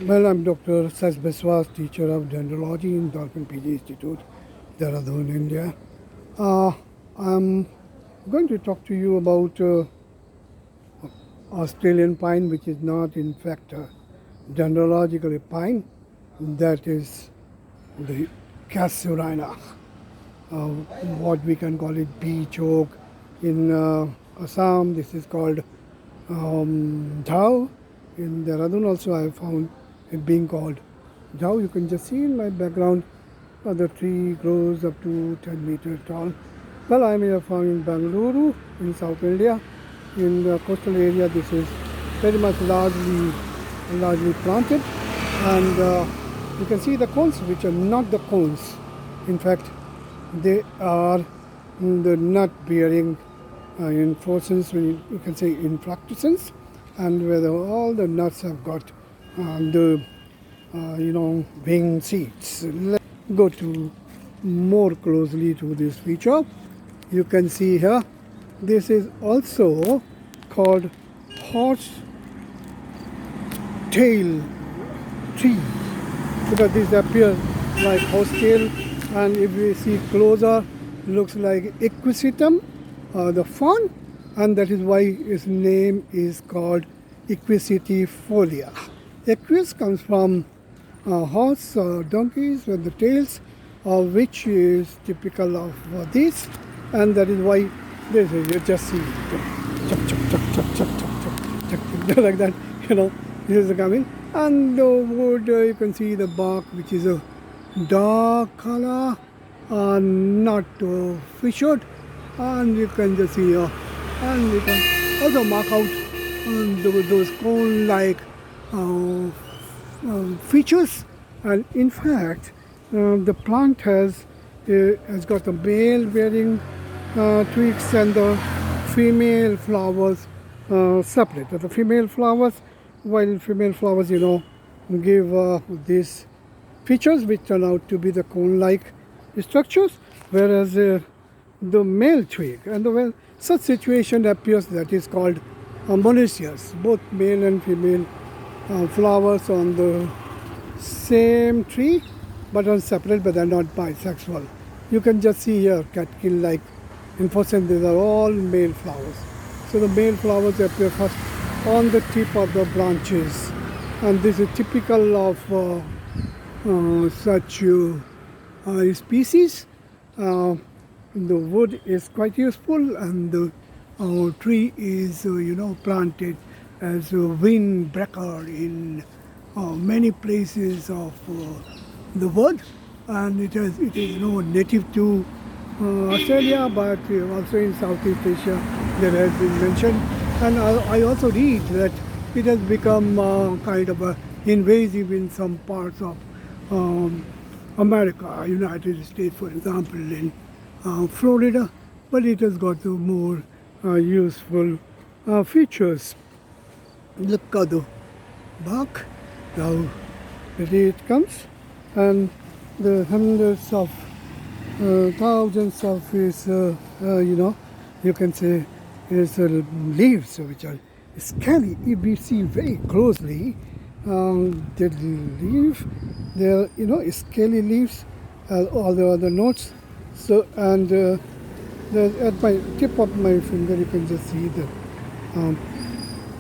Well, I'm Dr.Sas.Biswas, teacher of dendrology in Dolphin PG Institute, Dehradun, India. I'm going to talk to you about Australian pine, which is not in fact a dendrologically pine. That is the Casuarina, what we can call it beech oak. In Assam, this is called Jhau. In Dehradun also I found it being called Jhau. You can just see in my background the tree grows up to 10 meters tall. Well, I'm here found in Bangalore in South India. In the coastal area this is very much largely planted, and you can see the cones, which are not the cones. In fact, they are the nut bearing inflorescence, you can say infractuscence, and where all the nuts have got the wing seeds. Let's go to more closely to this feature. You can see here, this is also called Horsetail Tree, because this appears like horsetail, and if we see closer, looks like equisitum, the fern, and that is why its name is called equisetifolia. Equus comes from horse or donkeys with the tails, which is typical of this, and that is why this is, you just see chuck, chuck, chuck, chuck, chuck, chuck, chuck, chuck, like that, this is coming. And the wood, you can see the bark, which is a dark color, not fissured, and you can just see and you can also mark out those cone-like features. And in fact, the plant has got the male bearing twigs and the female flowers separate. The female flowers, while female flowers, give these features which turn out to be the cone-like structures, whereas the male twig, and such situation appears that is called monoecious, both male and female flowers on the same tree, but on separate, but they're not bisexual. You can just see here catkin-like inflorescence. These are all male flowers. So the male flowers appear first on the tip of the branches, and this is typical of such species. The wood is quite useful, and the tree is planted as a windbreaker in many places of the world, and it is native to Australia, but also in Southeast Asia there has been mentioned. And I also read that it has become kind of invasive in some parts of America, United States, for example, in Florida, but it has got more useful features. Look at the bark, how ready it comes, and the hundreds of thousands of its, you can say, its leaves, which are scaly. If we see very closely, the leaf, there are scaly leaves, all the other notes. So, and at my tip of my finger, you can just see the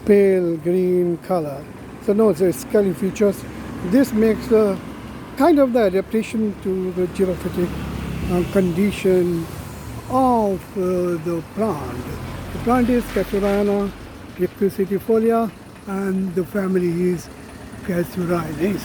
pale green color. So no, it's scaly features. This makes kind of the adaptation to the geophytic condition of the plant. The plant is Casuarina, equisetifolia, and the family is Casuarina.